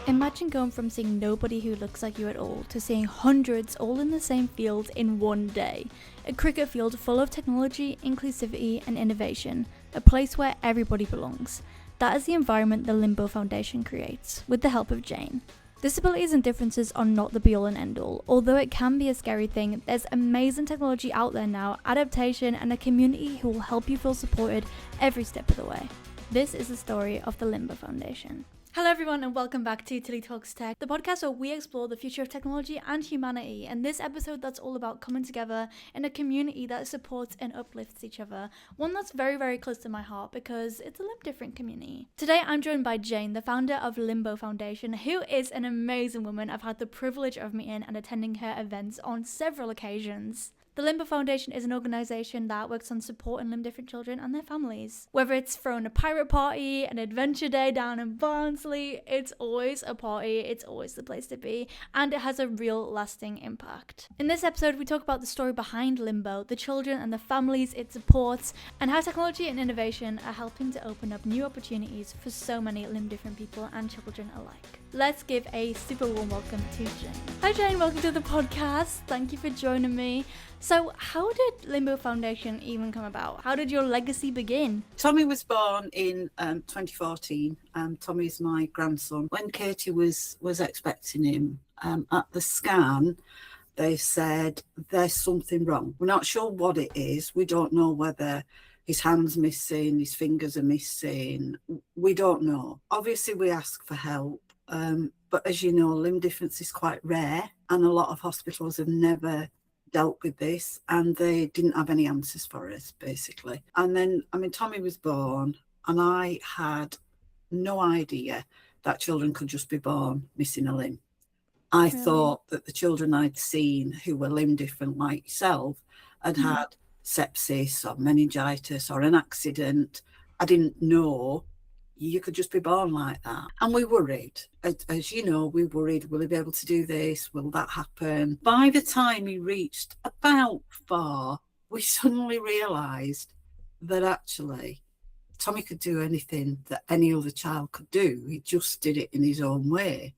Imagine going from seeing nobody who looks like you at all to seeing hundreds all in the same field in one day. A cricket field full of technology, inclusivity and innovation, a place where everybody belongs. That is the environment the LimbBo Foundation creates, with the help of Jane. Disabilities and differences are not the be-all and end-all. Although it can be a scary thing, there's amazing technology out there now, adaptation and a community who will help you feel supported every step of the way. This is the story of the LimbBo Foundation. Hello everyone and welcome back to Tilly Talks Tech, the podcast where we explore the future of technology and humanity. And this episode that's all about coming together in a community that supports and uplifts each other. One that's very, very close to my heart because it's a limb different community. Today I'm joined by Jane, the founder of LimbBo Foundation, who is an amazing woman I've had the privilege of meeting and attending her events on several occasions. The LimbBo Foundation is an organisation that works on supporting limb different children and their families. Whether it's throwing a pirate party, an adventure day down in Barnsley, it's always a party, it's always the place to be, and it has a real lasting impact. In this episode, we talk about the story behind LimbBo, the children and the families it supports, and how technology and innovation are helping to open up new opportunities for so many limb different people and children alike. Let's give a super warm welcome to Jane. Hi Jane, welcome to the podcast. Thank you for joining me. So how did LimbBo Foundation even come about? How did your legacy begin? Tommy was born in 2014. Tommy's my grandson. When Katie was expecting him, at the scan, they said there's something wrong. We're not sure what it is. We don't know whether his hand's missing, his fingers are missing. We don't know. Obviously, we ask for help. But as you know, limb difference is quite rare, and a lot of hospitals have never dealt with this, and they didn't have any answers for us, basically. And then, Tommy was born, and I had no idea that children could just be born missing a limb. I thought that the children I'd seen who were limb different, like yourself, had had sepsis or meningitis or an accident. I didn't know you could just be born like that. And we worried. As you know, we worried, will he be able to do this? Will that happen? By the time he reached about 4, we suddenly realised that actually Tommy could do anything that any other child could do. He just did it in his own way.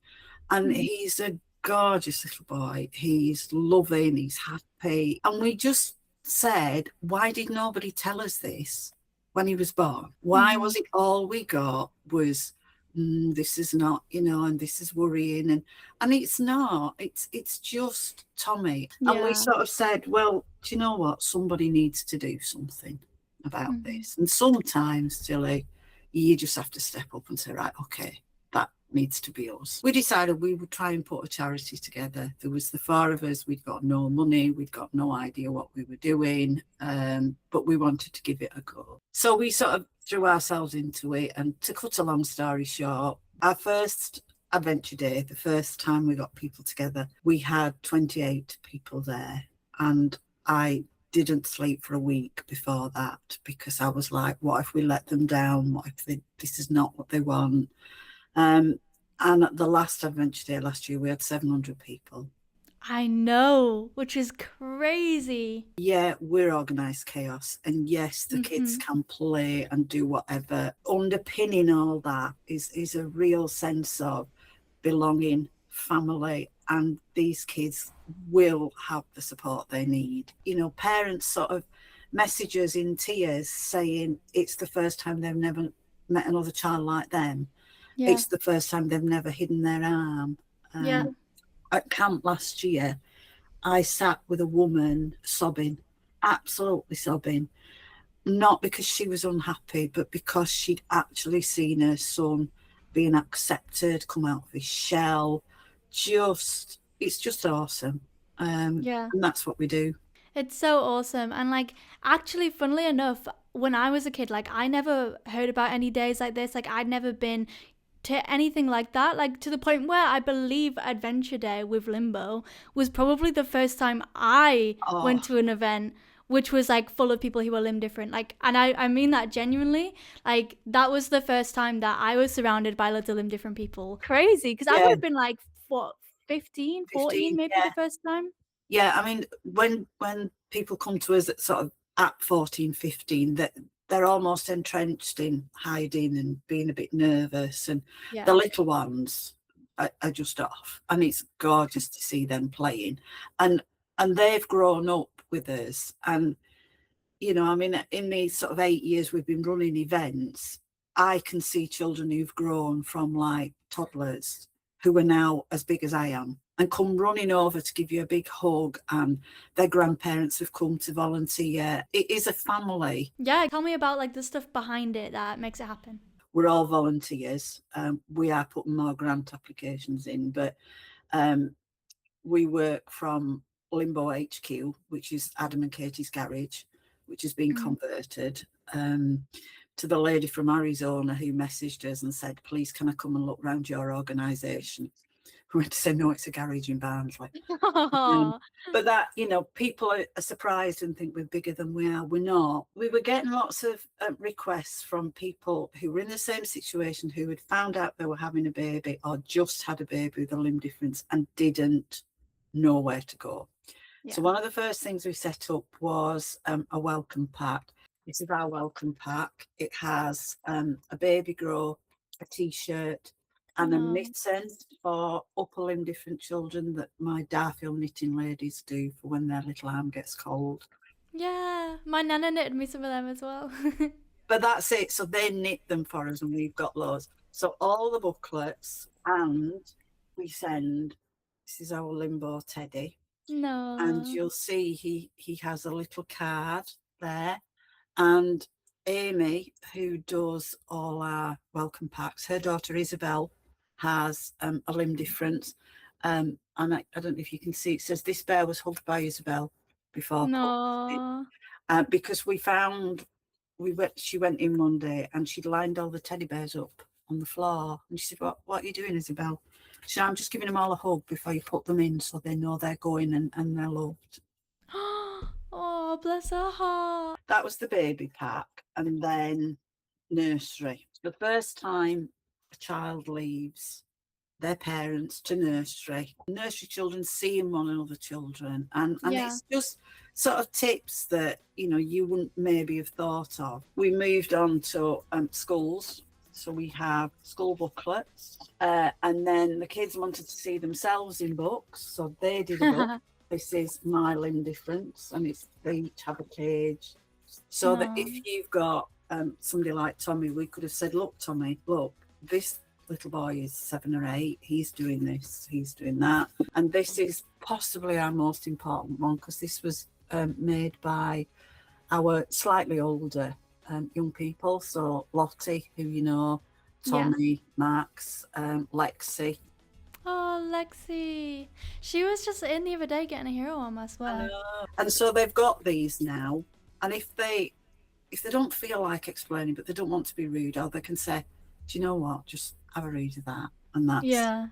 And he's a gorgeous little boy. He's loving, he's happy. And we just said, why did nobody tell us this when he was born? Why was it all we got was this is not, and this is worrying, and it's not. It's just Tommy. And we sort of said, well, do you know what? Somebody needs to do something about this. And sometimes, Tilly, you just have to step up and say, right, okay, that needs to be us. We decided we would try and put a charity together. There was the 4 of us. We'd got no money. We'd got no idea what we were doing, but we wanted to give it a go. So we sort of threw ourselves into it. And to cut a long story short, our first adventure day, the first time we got people together, we had 28 people there. And I didn't sleep for a week before that, because I was like, what if we let them down? What if this is not what they want? And at the last adventure day last year, we had 700 people. I know, which is crazy. Yeah, we're organised chaos. And yes, the kids can play and do whatever. Underpinning all that is a real sense of belonging, family, and these kids will have the support they need. Parents sort of messages in tears saying it's the first time they've never met another child like them. Yeah. It's the first time they've never hidden their arm. At camp last year, I sat with a woman sobbing, absolutely sobbing, not because she was unhappy, but because she'd actually seen her son being accepted, come out of his shell. It's just awesome. And that's what we do. It's so awesome. And actually, funnily enough, when I was a kid, I never heard about any days like this. I'd never been to anything like that, to the point where I believe Adventure Day with LimbBo was probably the first time I went to an event which was full of people who were limb different. And I mean that genuinely. That was the first time that I was surrounded by loads of limb different people. Crazy, because I would have been 15, 14 maybe the first time. Yeah, when people come to us at 14, 15, that they're almost entrenched in hiding and being a bit nervous. And the little ones, are just off, and it's gorgeous to see them playing, and they've grown up with us. And I mean, in these sort of 8 years we've been running events, I can see children who've grown from like toddlers who are now as big as I am and come running over to give you a big hug, and their grandparents have come to volunteer. It is a family. Yeah, tell me about like the stuff behind it that makes it happen. We're all volunteers. We are putting more grant applications in, but we work from LimbBo HQ, which is Adam and Katie's garage, which has been converted, to the lady from Arizona who messaged us and said, please, can I come and look around your organisation? We went to say, no, it's a garage in Barnsley. But that, people are surprised and think we're bigger than we are. We're not. We were getting lots of requests from people who were in the same situation, who had found out they were having a baby or just had a baby with a limb difference and didn't know where to go. Yeah. So one of the first things we set up was a welcome pack. This is our welcome pack. It has a baby grow, a t-shirt, and a mitten for upper limb different children that my Darfield knitting ladies do for when their little arm gets cold. Yeah, my nana knitted me some of them as well. But that's it. So they knit them for us, and we've got loads. So all the booklets, and we send, this is our LimbBo Teddy. No. And you'll see he has a little card there. And Amy, who does all our welcome packs, her daughter Isabel has a limb difference. And I don't know if you can see, it says this bear was hugged by Isabel before. No. Because she went in one day and she'd lined all the teddy bears up on the floor. And she said, what are you doing, Isabel? She said, I'm just giving them all a hug before you put them in so they know they're going and they're loved. Oh, bless her heart. That was the baby pack. And then nursery. The first time a child leaves their parents to nursery children seeing one another children. And it's just sort of tips that, you wouldn't maybe have thought of. We moved on to schools. So we have school booklets, and then the kids wanted to see themselves in books, so they did a book. This is My Limb Difference, and they each have a page. So that if you've got somebody like Tommy, we could have said, look, Tommy, look, this little boy is 7 or 8, he's doing this, he's doing that. And this is possibly our most important one, because this was made by our slightly older young people. So Lottie, who Tommy, Max, Lexi. Oh, Lexi. She was just in the other day getting a hero on, I swear. And so they've got these now. And if they don't feel like explaining, but they don't want to be rude, or they can say, do you know what, just have a read of that. And that's... Yeah.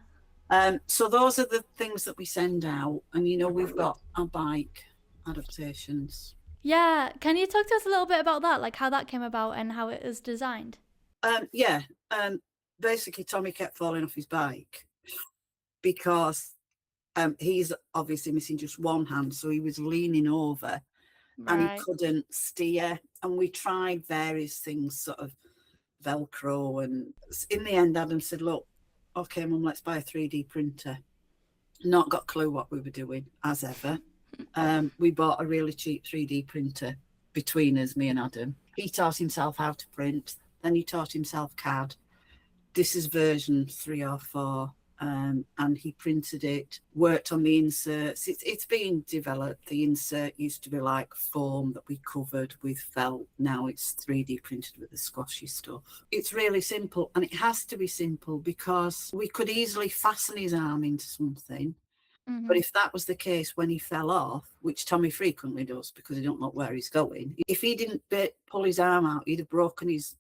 So those are the things that we send out. And, we've got our bike adaptations. Yeah, can you talk to us a little bit about that, like how that came about and how it is designed? Basically Tommy kept falling off his bike because he's obviously missing just one hand, so he was leaning over and he couldn't steer. And we tried various things, sort of Velcro, and in the end Adam said, look, okay Mum, let's buy a 3D printer. Not got a clue what we were doing, as ever. We bought a really cheap 3D printer between us, me and Adam. He taught himself how to print, then he taught himself CAD. This is version 3 or 4, and he printed it, worked on the inserts. It's being developed. The insert used to be like foam that we covered with felt. Now it's 3D printed with the squashy stuff. It's really simple, and it has to be simple because we could easily fasten his arm into something. But if that was the case when he fell off, which Tommy frequently does because he don't know where he's going, if he didn't pull his arm out, he'd have broken his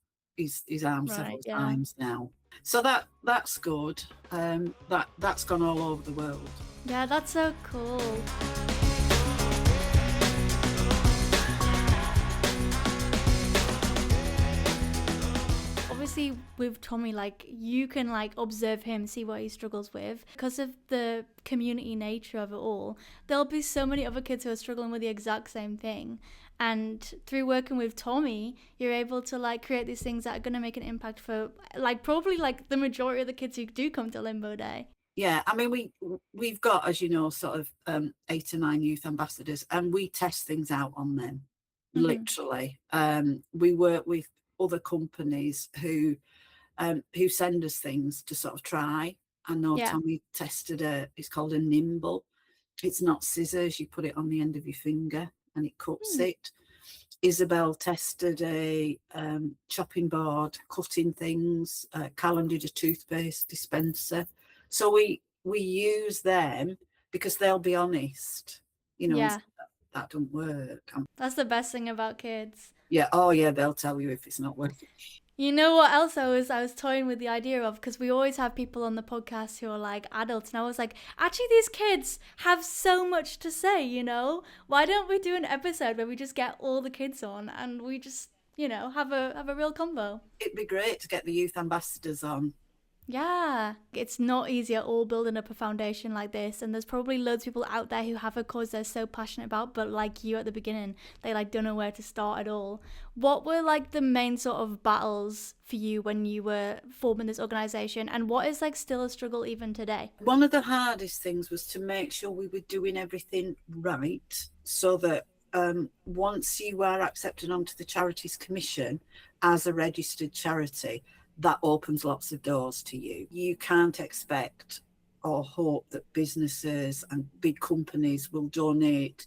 arm several times now. So that's good. That's gone all over the world. Yeah, that's so cool. Obviously with Tommy, like you can like observe him, see what he struggles with. Because of the community nature of it all, there'll be so many other kids who are struggling with the exact same thing, And through working with Tommy, you're able to like create these things that are going to make an impact for like probably like the majority of the kids who do come to LimbBo Day. Yeah, I mean, we've got, as you know, sort of 8 or 9 youth ambassadors, and we test things out on them, literally. We work with other companies who send us things to sort of try. I know Yeah. Tommy tested it's called a nimble. It's not scissors, you put it on the end of your finger and it cuts it. Isabel tested a chopping board, cutting things. Callum did a toothpaste dispenser. So we use them because they'll be honest, and Yeah. that don't work. That's the best thing about kids. Yeah, oh yeah, they'll tell you if it's not working. You know what else I was toying with the idea of, because we always have people on the podcast who are like adults, and I was like, actually these kids have so much to say, why don't we do an episode where we just get all the kids on and we just have a real combo. It'd be great to get the youth ambassadors on. Yeah, it's not easy at all building up a foundation like this, and there's probably loads of people out there who have a cause they're so passionate about, but like you at the beginning, they like don't know where to start at all. What were like the main sort of battles for you when you were forming this organization, and what is like still a struggle even today? One of the hardest things was to make sure we were doing everything right, so that once you are accepted onto the Charities Commission as a registered charity, that opens lots of doors to you. You can't expect or hope that businesses and big companies will donate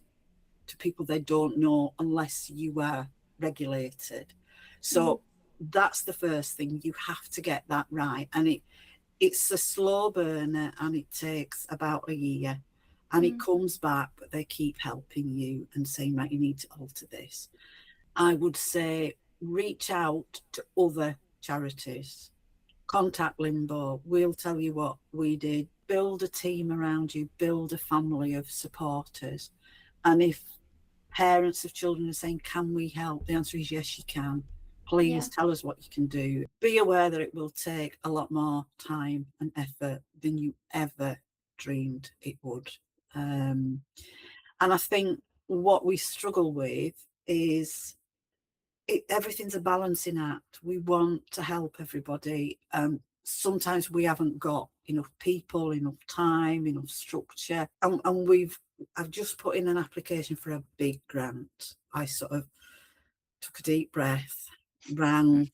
to people they don't know unless you are regulated. So that's the first thing. You have to get that right. And it's a slow burner, and it takes about a year, and it comes back, but they keep helping you and saying, right, you need to alter this. I would say reach out to other charities, contact LimbBo. We'll tell you what we did. Build a team around you, build a family of supporters. And if parents of children are saying, can we help? The answer is yes, you can. Please tell us what you can do. Be aware that it will take a lot more time and effort than you ever dreamed it would. And I think what we struggle with is everything's a balancing act. We want to help everybody. Sometimes we haven't got enough people, enough time, enough structure. And I've just put in an application for a big grant. I sort of took a deep breath, rang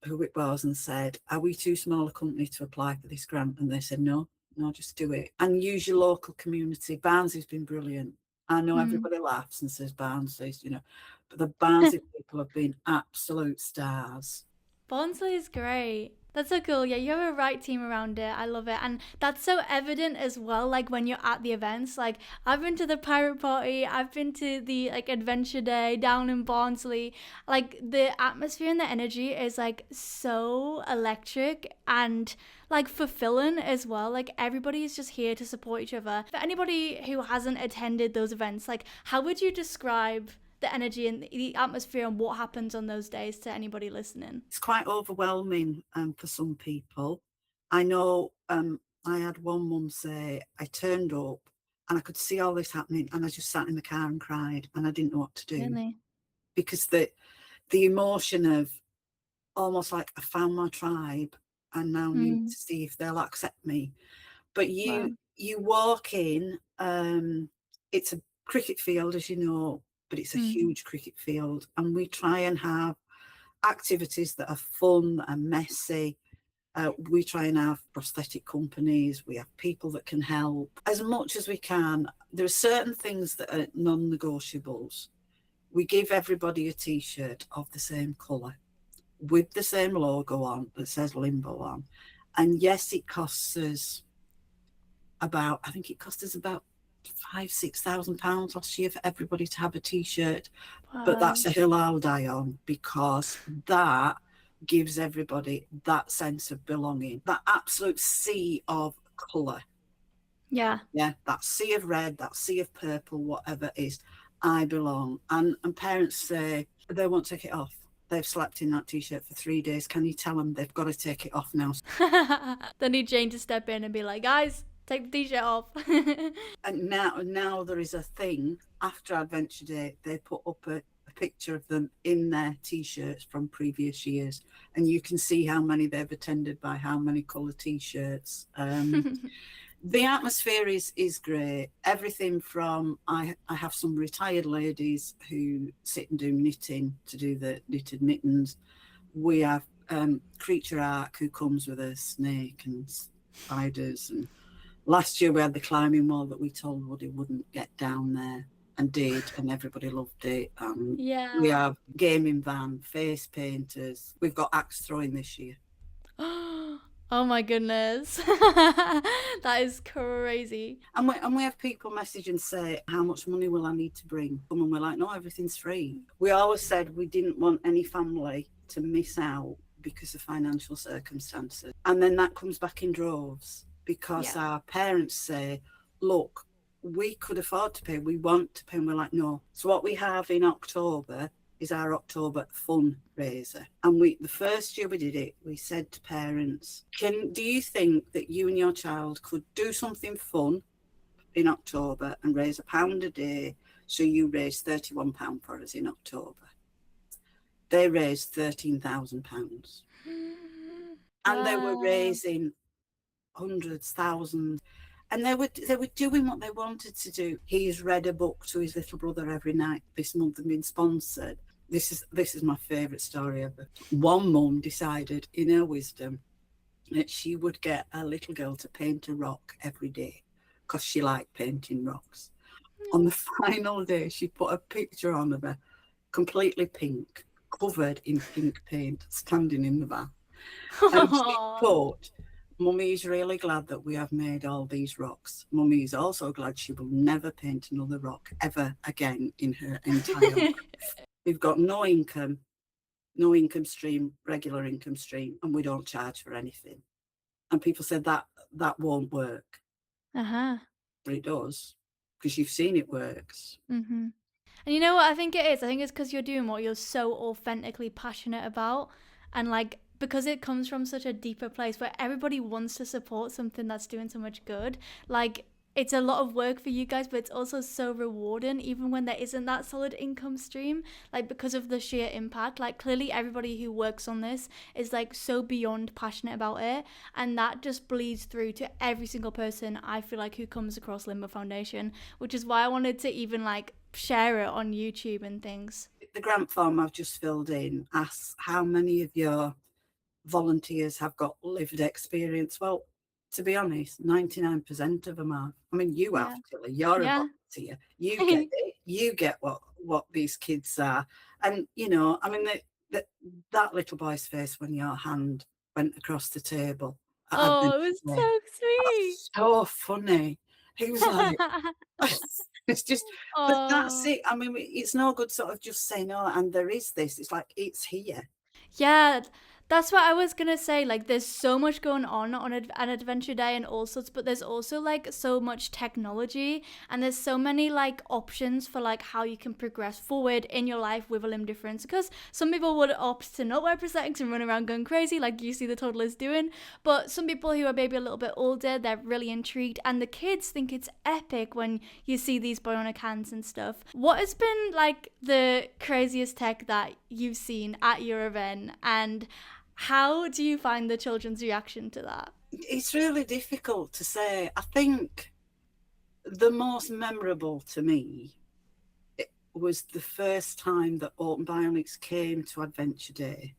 who it was and said, are we too small a company to apply for this grant? And they said, no, just do it. And use your local community. Barnsley's been brilliant. I know everybody laughs and says Barnsley's, but the Barnsley people have been absolute stars. Barnsley is great. That's so cool. Yeah, you have a right team around it. I love it. And that's so evident as well, like when you're at the events. Like I've been to the pirate party, I've been to the like adventure day down in Barnsley. Like the atmosphere and the energy is like so electric and like fulfilling as well. Like everybody is just here to support each other. For anybody who hasn't attended those events, like how would you describe the energy and the atmosphere and what happens on those days to anybody listening? It's quite overwhelming for some people. I know I had one mum say, I turned up and I could see all this happening and I just sat in the car and cried and I didn't know what to do. Really? Because the emotion of almost like I found my tribe and now need to see if they'll accept me. But you walk in, it's a cricket field, as you know, but it's a huge cricket field, and we try and have activities that are fun and messy. We try and have prosthetic companies. We have people that can help as much as we can. There are certain things that are non-negotiables. We give everybody a T-shirt of the same colour with the same logo on that says LimbBo on. And yes, it costs us about, I think it cost us about £5,000-6,000 last year for everybody to have a T-shirt. Wow. But that's a hill I'll die on, because that gives everybody that sense of belonging, that absolute sea of colour. Yeah, that sea of red, that sea of purple, whatever it is, I belong. And parents say they won't take it off. They've slept in that T-shirt for 3 days. Can you tell them they've got to take it off now? they need Jane to step in and be like, guys, Take the t-shirt off. And now there is a thing after Adventure Day, they put up a picture of them in their t-shirts from previous years, and you can see how many they've attended by how many colour t-shirts. The atmosphere is great. Everything from I have some retired ladies who sit and do knitting to do the knitted mittens. We have Creature Ark who comes with a snake and spiders, and last year we had the climbing wall that we told Woody wouldn't get down there, and did, and everybody loved it. We Yeah. have gaming van, face painters. We've got axe throwing this year. Oh my goodness. That is crazy. And we have people message and say, how much money will I need to bring? And we're like, no, everything's free. We always said we didn't want any family to miss out because of financial circumstances. And then that comes back in droves because our parents say, look, we could afford to pay, we want to pay. And we're like, no. So what we have in October is our October fundraiser. And the first year we did it, we said to parents, do you think that you and your child could do something fun in October and raise £1 a day? So you raised £31 for us in October. They raised £13,000. And they were raising hundreds, thousands. And they were doing what they wanted to do. He's read a book to his little brother every night this month and been sponsored. This is my favourite story ever. One mum decided in her wisdom that she would get a little girl to paint a rock every day because she liked painting rocks. On the final day, she put a picture on of her, completely pink, covered in pink paint, standing in the bath. And she put, Mummy's really glad that we have made all these rocks. Mummy's also glad she will never paint another rock ever again in her entire life. We've got no income stream, regular income stream, and we don't charge for anything. And people said that won't work. But it does, because you've seen it works. Mm-hmm. And you know what I think it is? I think it's because you're doing what you're so authentically passionate about. And like, because it comes from such a deeper place where everybody wants to support something that's doing so much good. Like, it's a lot of work for you guys, but it's also so rewarding, even when there isn't that solid income stream, like because of the sheer impact. Like clearly everybody who works on this is like so beyond passionate about it, and that just bleeds through to every single person I feel like who comes across LimbBo Foundation, which is why I wanted to even like share it on YouTube and things. The grant form I've just filled in asks how many of your volunteers have got lived experience. Well, to be honest, 99% of them have. I mean, you have, Tilly. You're a volunteer. You get it. You get what these kids are. And, you know, I mean, that little boy's face when your hand went across the table. Oh, it was so sweet. So funny. He was like, it's just, but that's it. I mean, it's no good sort of just saying, oh, and there is this. It's like, it's here. Yeah, that's what I was gonna say. Like, there's so much going on an Adventure Day and all sorts, but there's also like so much technology, and there's so many like options for like how you can progress forward in your life with a limb difference. Because some people would opt to not wear prosthetics and run around going crazy, like you see the toddlers doing. But some people who are maybe a little bit older, they're really intrigued, and the kids think it's epic when you see these bionic hands and stuff. What has been like the craziest tech that you've seen at your event, and how do you find the children's reaction to that? It's really difficult to say. I think the most memorable to me was the first time that Open Bionics came to Adventure Day.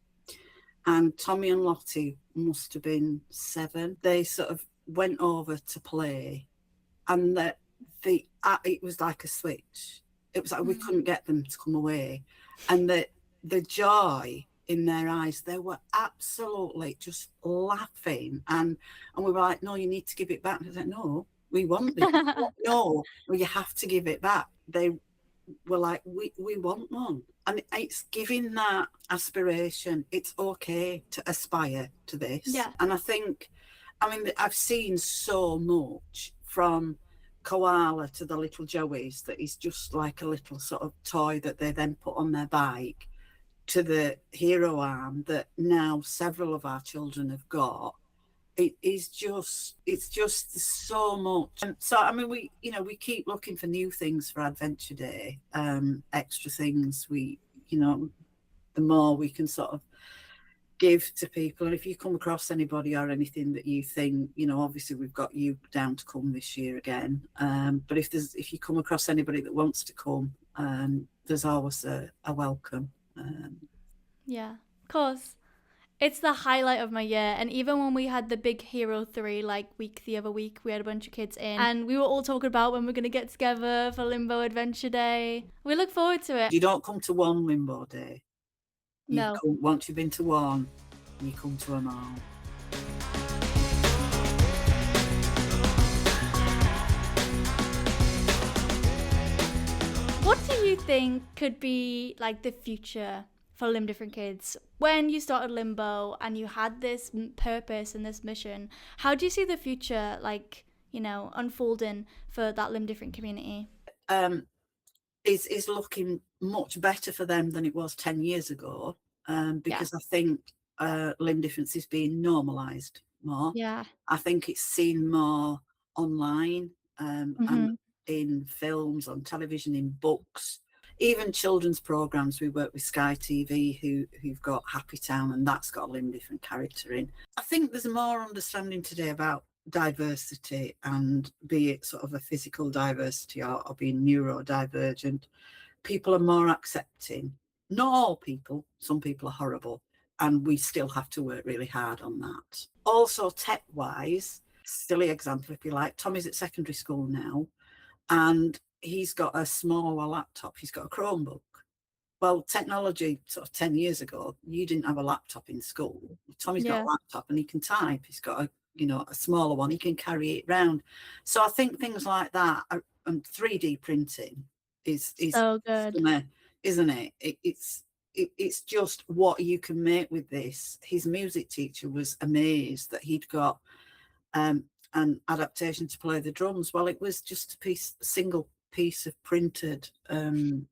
And Tommy and Lottie must have been 7. They sort of went over to play, and it was like a switch. It was like we couldn't get them to come away. And the joy in their eyes, they were absolutely just laughing, and we were like, no, you need to give it back. And I said, no, we want this. No, well, you have to give it back. They were like, we want one. And it's giving that aspiration. It's okay to aspire to this. Yeah. And I mean, I've seen so much, from Koala to the little Joeys, that is just like a little sort of toy that they then put on their bike, to the hero arm that now several of our children have got. it's just so much. So I mean, we keep looking for new things for Adventure Day, extra things. The more we can sort of give to people. And if you come across anybody or anything that you think, obviously we've got you down to come this year again. But if you come across anybody that wants to come, there's always a welcome. Yeah, of course. It's the highlight of my year. And even when we had the big Hero 3 week the other week, we had a bunch of kids in and we were all talking about when we're going to get together for LimbBo Adventure Day. We look forward to it. You don't come to one LimbBo Day. No. Once you've been to one, you come to them all. What do you think could be the future for Limb Different Kids? When you started LimbBo and you had this purpose and this mission, how do you see the future unfolding for that Limb Different community? Is looking much better for them than it was 10 years ago, because I think limb difference is being normalised more. Yeah. I think it's seen more online, and in films, on television, in books, even children's programmes. We work with Sky TV who've got Happy Town, and that's got a limb different character in. I think there's more understanding today about diversity, and be it sort of a physical diversity or being neurodivergent. People are more accepting. Not all people, some people are horrible, and we still have to work really hard on that. Also, tech wise, silly example if you like, Tommy's at secondary school now, and he's got a smaller laptop. He's got a Chromebook. Well, technology sort of 10 years ago, you didn't have a laptop in school. Tommy's got a laptop and he can type. He's got a smaller one. He can carry it around. So I think things like that, and 3D printing is so good, isn't it? It's just what you can make with this. His music teacher was amazed that he'd got an adaptation to play the drums. Well, it was just a single piece of printed 3D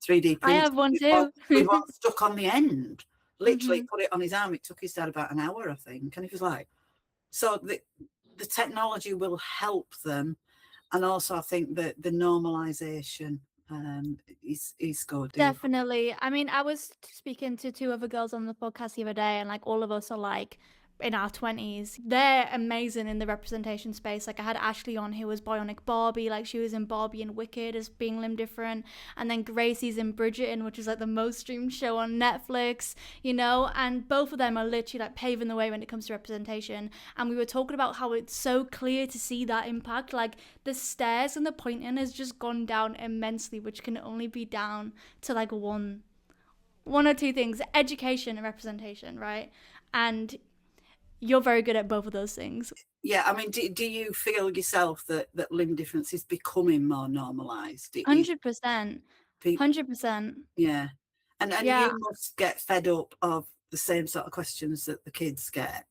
print. I have one too. With one stuck on the end. Literally put it on his arm. It took his dad about an hour, I think. And he was like, so the technology will help them. And also I think that the normalisation is good. Definitely. I mean, I was speaking to two other girls on the podcast the other day, and all of us are in our 20s. They're amazing in the representation space. I had Ashley on, who was Bionic Barbie. She was in Barbie and Wicked as being limb different, and then Gracie's in Bridgerton, which is the most streamed show on Netflix, and both of them are literally paving the way when it comes to representation. And we were talking about how it's so clear to see that impact. The stairs and the pointing has just gone down immensely, which can only be down to one or two things: education and representation, right? And you're very good at both of those things. Yeah, I mean, do you feel yourself that limb difference is becoming more normalised? 100%. 100%. Yeah. And you must get fed up of the same sort of questions that the kids get,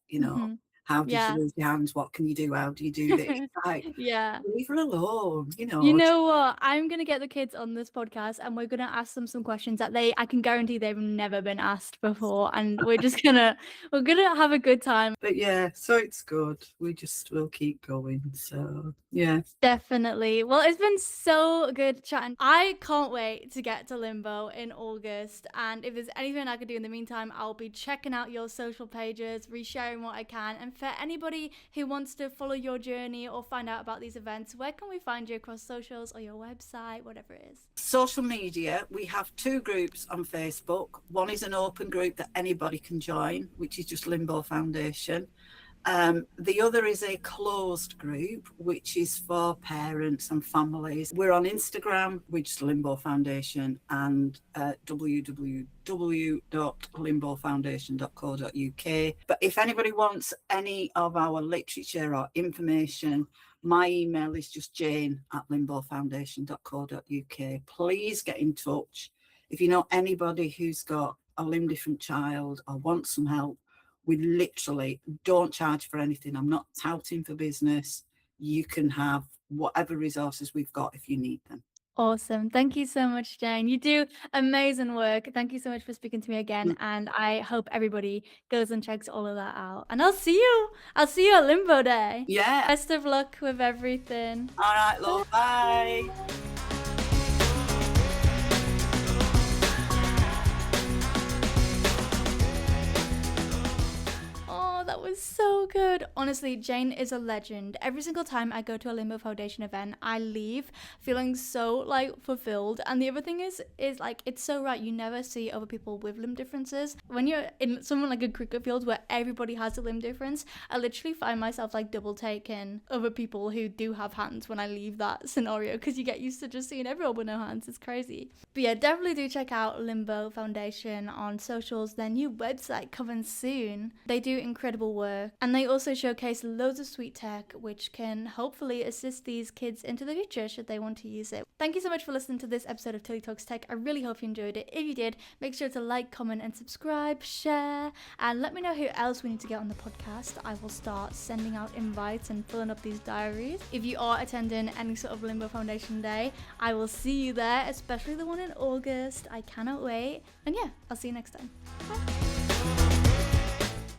How did you lose your hands? What can you do? How do you do this? Leave her alone, You know what? I'm going to get the kids on this podcast and we're going to ask them some questions that I can guarantee they've never been asked before. And we're just we're going to have a good time. But yeah, so it's good. We'll keep going. So yeah. Definitely. Well, it's been so good chatting. I can't wait to get to LimbBo in August. And if there's anything I could do in the meantime, I'll be checking out your social pages, resharing what I can. And for anybody who wants to follow your journey or find out about these events, where can we find you across socials or your website, whatever it is? Social media, we have 2 groups on Facebook. One is an open group that anybody can join, which is just LimbBo Foundation. The other is a closed group, which is for parents and families. We're on Instagram, which is LimbBo Foundation, and www.limbbofoundation.co.uk. But if anybody wants any of our literature or information, my email is just jane@limbbofoundation.co.uk. Please get in touch. If you know anybody who's got a limb different child or wants some help, we literally don't charge for anything. I'm not touting for business. You can have whatever resources we've got if you need them. Awesome. Thank you so much, Jane. You do amazing work. Thank you so much for speaking to me again. Mm, And I hope everybody goes and checks all of that out. And I'll see you. I'll see you at LimbBo Day. Yeah. Best of luck with everything. All right, love. Bye. Oh, that was so good. Honestly, Jane is a legend. Every single time I go to a LimbBo Foundation event, I leave feeling so like fulfilled. And the other thing is like, it's so right. You never see other people with limb differences. When you're in someone like a cricket field where everybody has a limb difference, I literally find myself like double taking other people who do have hands when I leave that scenario, because you get used to just seeing everyone with no hands. It's crazy. But yeah, definitely do check out LimbBo Foundation on socials. Their new website coming soon. They do incredible work, and they also showcase loads of sweet tech which can hopefully assist these kids into the future should they want to use it. Thank you so much for listening to this episode of Tilly Talks Tech. I really hope you enjoyed it. If you did, make sure to like, comment and subscribe, share, and let me know who else we need to get on the podcast. I will start sending out invites and filling up these diaries. If you are attending any sort of LimbBo Foundation Day, I will see you there, especially the one in August. I cannot wait. And yeah, I'll see you next time. Bye.